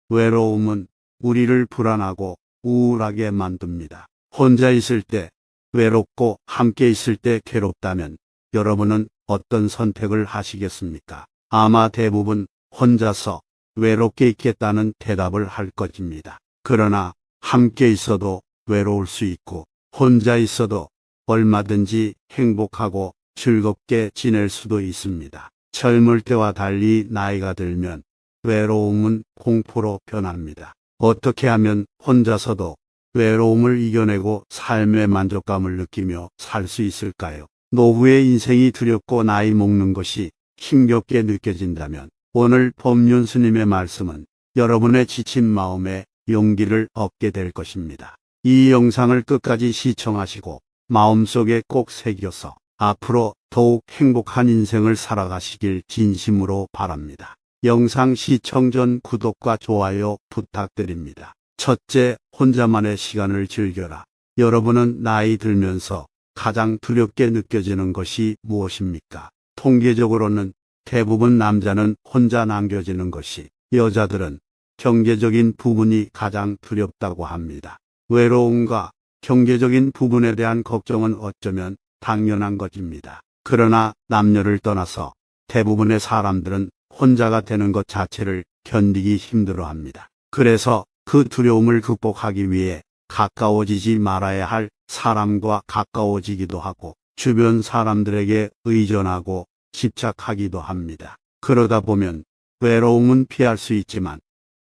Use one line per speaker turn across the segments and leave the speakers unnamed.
외로움은 우리를 불안하고 우울하게 만듭니다. 혼자 있을 때 외롭고 함께 있을 때 괴롭다면 여러분은 어떤 선택을 하시겠습니까? 아마 대부분 혼자서 외롭게 있겠다는 대답을 할 것입니다. 그러나 함께 있어도 외로울 수 있고 혼자 있어도 얼마든지 행복하고 즐겁게 지낼 수도 있습니다. 젊을 때와 달리 나이가 들면 외로움은 공포로 변합니다. 어떻게 하면 혼자서도 외로움을 이겨내고 삶의 만족감을 느끼며 살 수 있을까요? 노후의 인생이 두렵고 나이 먹는 것이 힘겹게 느껴진다면 오늘 법륜 스님의 말씀은 여러분의 지친 마음에 용기를 얻게 될 것입니다. 이 영상을 끝까지 시청하시고 마음속에 꼭 새겨서 앞으로 더욱 행복한 인생을 살아가시길 진심으로 바랍니다. 영상 시청 전 구독과 좋아요 부탁드립니다. 첫째, 혼자만의 시간을 즐겨라. 여러분은 나이 들면서 가장 두렵게 느껴지는 것이 무엇입니까? 통계적으로는 대부분 남자는 혼자 남겨지는 것이, 여자들은 경제적인 부분이 가장 두렵다고 합니다. 외로움과 경제적인 부분에 대한 걱정은 어쩌면 당연한 것입니다. 그러나 남녀를 떠나서 대부분의 사람들은 혼자가 되는 것 자체를 견디기 힘들어합니다. 그래서 그 두려움을 극복하기 위해 가까워지지 말아야 할 사람과 가까워지기도 하고 주변 사람들에게 의존하고 집착하기도 합니다. 그러다 보면 외로움은 피할 수 있지만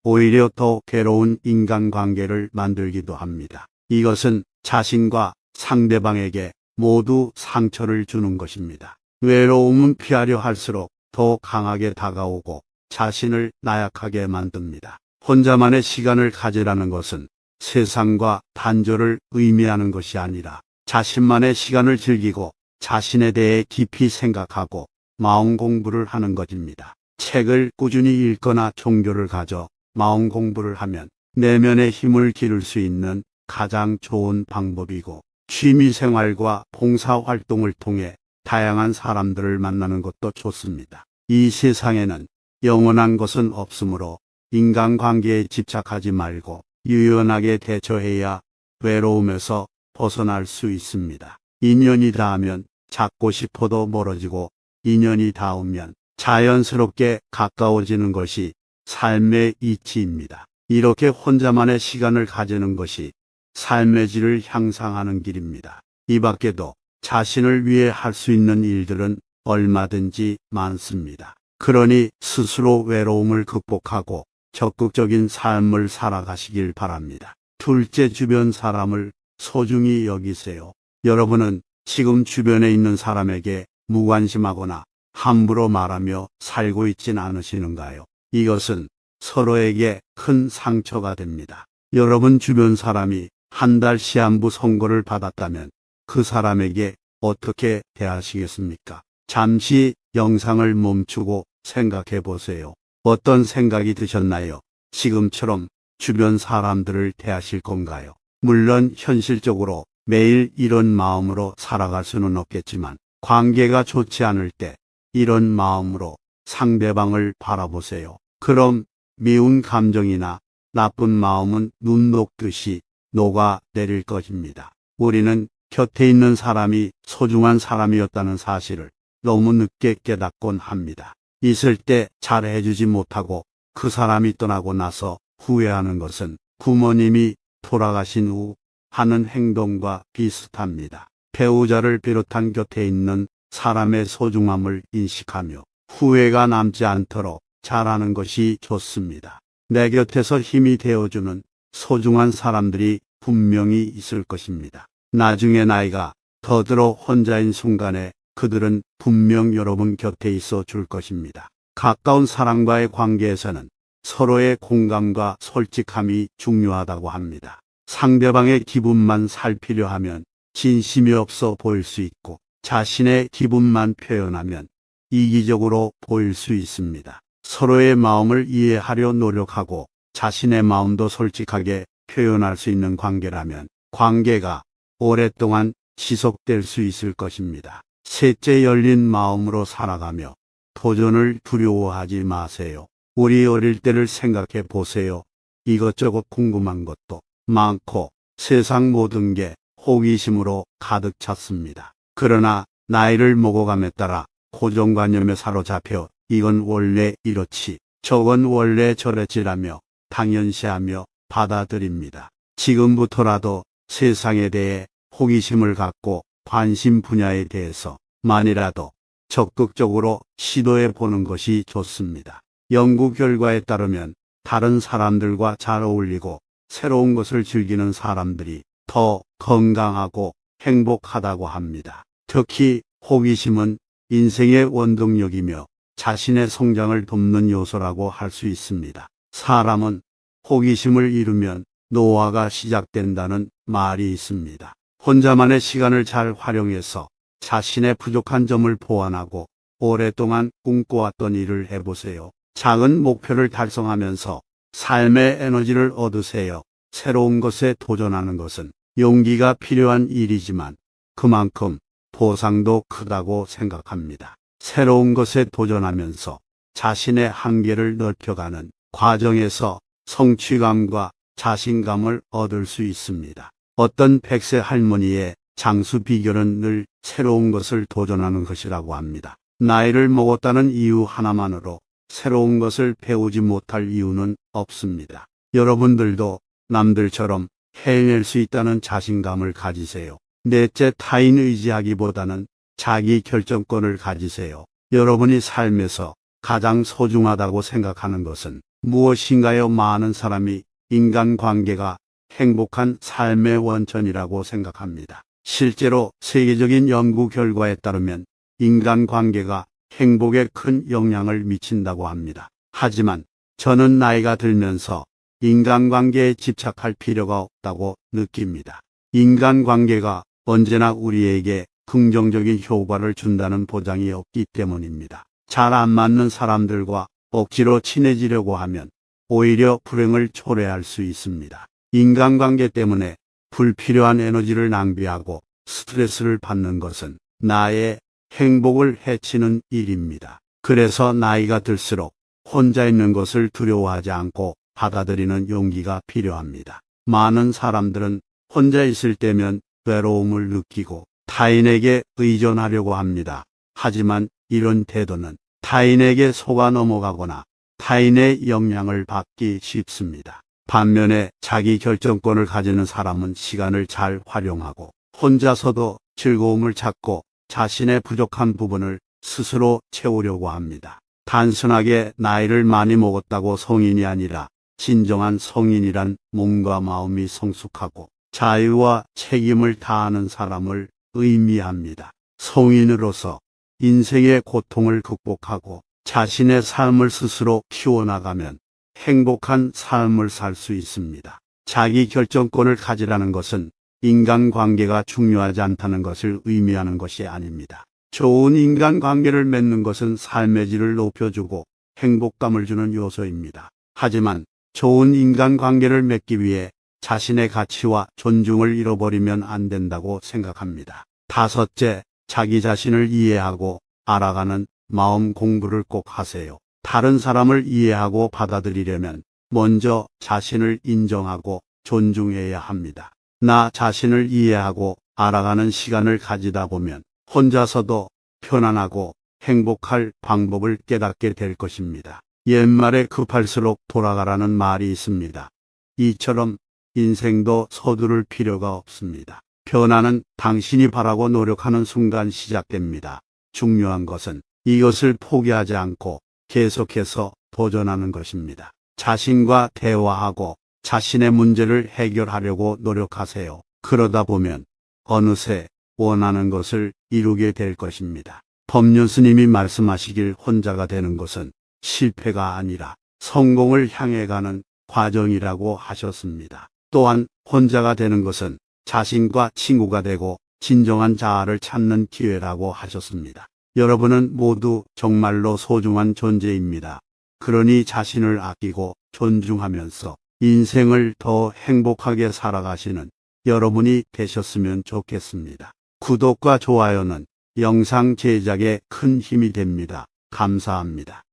오히려 더 괴로운 인간관계를 만들기도 합니다. 이것은 자신과 상대방에게 모두 상처를 주는 것입니다. 외로움은 피하려 할수록 더 강하게 다가오고 자신을 나약하게 만듭니다. 혼자만의 시간을 가지라는 것은 세상과 단절을 의미하는 것이 아니라 자신만의 시간을 즐기고 자신에 대해 깊이 생각하고 마음 공부를 하는 것입니다. 책을 꾸준히 읽거나 종교를 가져 마음 공부를 하면 내면의 힘을 기를 수 있는 가장 좋은 방법이고, 취미생활과 봉사활동을 통해 다양한 사람들을 만나는 것도 좋습니다. 이 세상에는 영원한 것은 없으므로 인간관계에 집착하지 말고 유연하게 대처해야 외로움에서 벗어날 수 있습니다. 인연이 닿으면 잡고 싶어도 멀어지고 인연이 닿으면 자연스럽게 가까워지는 것이 삶의 이치입니다. 이렇게 혼자만의 시간을 가지는 것이 삶의 질을 향상하는 길입니다. 이 밖에도 자신을 위해 할 수 있는 일들은 얼마든지 많습니다. 그러니 스스로 외로움을 극복하고 적극적인 삶을 살아가시길 바랍니다. 둘째, 주변 사람을 소중히 여기세요. 여러분은 지금 주변에 있는 사람에게 무관심하거나 함부로 말하며 살고 있진 않으시는가요? 이것은 서로에게 큰 상처가 됩니다. 여러분 주변 사람이 한 달 시한부 선고를 받았다면 그 사람에게 어떻게 대하시겠습니까? 잠시 영상을 멈추고 생각해 보세요. 어떤 생각이 드셨나요? 지금처럼 주변 사람들을 대하실 건가요? 물론 현실적으로 매일 이런 마음으로 살아갈 수는 없겠지만 관계가 좋지 않을 때 이런 마음으로 상대방을 바라보세요. 그럼 미운 감정이나 나쁜 마음은 눈 녹듯이 녹아내릴 것입니다. 우리는 곁에 있는 사람이 소중한 사람이었다는 사실을 너무 늦게 깨닫곤 합니다. 있을 때 잘해주지 못하고 그 사람이 떠나고 나서 후회하는 것은 부모님이 돌아가신 후 하는 행동과 비슷합니다. 배우자를 비롯한 곁에 있는 사람의 소중함을 인식하며 후회가 남지 않도록 잘하는 것이 좋습니다. 내 곁에서 힘이 되어주는 소중한 사람들이 분명히 있을 것입니다. 나중에 나이가 더 들어 혼자인 순간에 그들은 분명 여러분 곁에 있어 줄 것입니다. 가까운 사람과의 관계에서는 서로의 공감과 솔직함이 중요하다고 합니다. 상대방의 기분만 살피려 하면 진심이 없어 보일 수 있고 자신의 기분만 표현하면 이기적으로 보일 수 있습니다. 서로의 마음을 이해하려 노력하고 자신의 마음도 솔직하게 표현할 수 있는 관계라면 관계가 오랫동안 지속될 수 있을 것입니다. 셋째, 열린 마음으로 살아가며 도전을 두려워하지 마세요. 우리 어릴 때를 생각해 보세요. 이것저것 궁금한 것도 많고 세상 모든 게 호기심으로 가득 찼습니다. 그러나 나이를 먹어감에 따라 고정관념에 사로잡혀 이건 원래 이렇지, 저건 원래 저랬지라며 당연시하며 받아들입니다. 지금부터라도 세상에 대해 호기심을 갖고 관심 분야에 대해서 만이라도 적극적으로 시도해 보는 것이 좋습니다. 연구 결과에 따르면 다른 사람들과 잘 어울리고 새로운 것을 즐기는 사람들이 더 건강하고 행복하다고 합니다. 특히 호기심은 인생의 원동력이며 자신의 성장을 돕는 요소라고 할 수 있습니다. 사람은 호기심을 잃으면 노화가 시작된다는 말이 있습니다. 혼자만의 시간을 잘 활용해서 자신의 부족한 점을 보완하고 오랫동안 꿈꿔왔던 일을 해보세요. 작은 목표를 달성하면서 삶의 에너지를 얻으세요. 새로운 것에 도전하는 것은 용기가 필요한 일이지만 그만큼 보상도 크다고 생각합니다. 새로운 것에 도전하면서 자신의 한계를 넓혀가는 과정에서 성취감과 자신감을 얻을 수 있습니다. 어떤 100세 할머니의 장수 비결은 늘 새로운 것을 도전하는 것이라고 합니다. 나이를 먹었다는 이유 하나만으로 새로운 것을 배우지 못할 이유는 없습니다. 여러분들도 남들처럼 해낼 수 있다는 자신감을 가지세요. 넷째, 타인 의지하기보다는 자기 결정권을 가지세요. 여러분이 삶에서 가장 소중하다고 생각하는 것은 무엇인가요? 많은 사람이 인간관계가 행복한 삶의 원천이라고 생각합니다. 실제로 세계적인 연구 결과에 따르면 인간관계가 행복에 큰 영향을 미친다고 합니다. 하지만 저는 나이가 들면서 인간관계에 집착할 필요가 없다고 느낍니다. 인간관계가 언제나 우리에게 긍정적인 효과를 준다는 보장이 없기 때문입니다. 잘 안 맞는 사람들과 억지로 친해지려고 하면 오히려 불행을 초래할 수 있습니다. 인간관계 때문에 불필요한 에너지를 낭비하고 스트레스를 받는 것은 나의 행복을 해치는 일입니다. 그래서 나이가 들수록 혼자 있는 것을 두려워하지 않고 받아들이는 용기가 필요합니다. 많은 사람들은 혼자 있을 때면 외로움을 느끼고 타인에게 의존하려고 합니다. 하지만 이런 태도는 타인에게 속아 넘어가거나 타인의 영향을 받기 쉽습니다. 반면에 자기 결정권을 가지는 사람은 시간을 잘 활용하고 혼자서도 즐거움을 찾고 자신의 부족한 부분을 스스로 채우려고 합니다. 단순하게 나이를 많이 먹었다고 성인이 아니라 진정한 성인이란 몸과 마음이 성숙하고 자유와 책임을 다하는 사람을 의미합니다. 성인으로서 인생의 고통을 극복하고 자신의 삶을 스스로 키워나가면 행복한 삶을 살 수 있습니다. 자기 결정권을 가지라는 것은 인간관계가 중요하지 않다는 것을 의미하는 것이 아닙니다. 좋은 인간관계를 맺는 것은 삶의 질을 높여주고 행복감을 주는 요소입니다. 하지만 좋은 인간관계를 맺기 위해 자신의 가치와 존중을 잃어버리면 안 된다고 생각합니다. 다섯째, 자기 자신을 이해하고 알아가는 마음 공부를 꼭 하세요. 다른 사람을 이해하고 받아들이려면 먼저 자신을 인정하고 존중해야 합니다. 나 자신을 이해하고 알아가는 시간을 가지다 보면 혼자서도 편안하고 행복할 방법을 깨닫게 될 것입니다. 옛말에 급할수록 돌아가라는 말이 있습니다. 이처럼 인생도 서두를 필요가 없습니다. 변화는 당신이 바라고 노력하는 순간 시작됩니다. 중요한 것은 이것을 포기하지 않고 계속해서 도전하는 것입니다. 자신과 대화하고 자신의 문제를 해결하려고 노력하세요. 그러다 보면 어느새 원하는 것을 이루게 될 것입니다. 법륜 스님이 말씀하시길 혼자가 되는 것은 실패가 아니라 성공을 향해 가는 과정이라고 하셨습니다. 또한 혼자가 되는 것은 자신과 친구가 되고 진정한 자아를 찾는 기회라고 하셨습니다. 여러분은 모두 정말로 소중한 존재입니다. 그러니 자신을 아끼고 존중하면서 인생을 더 행복하게 살아가시는 여러분이 되셨으면 좋겠습니다. 구독과 좋아요는 영상 제작에 큰 힘이 됩니다. 감사합니다.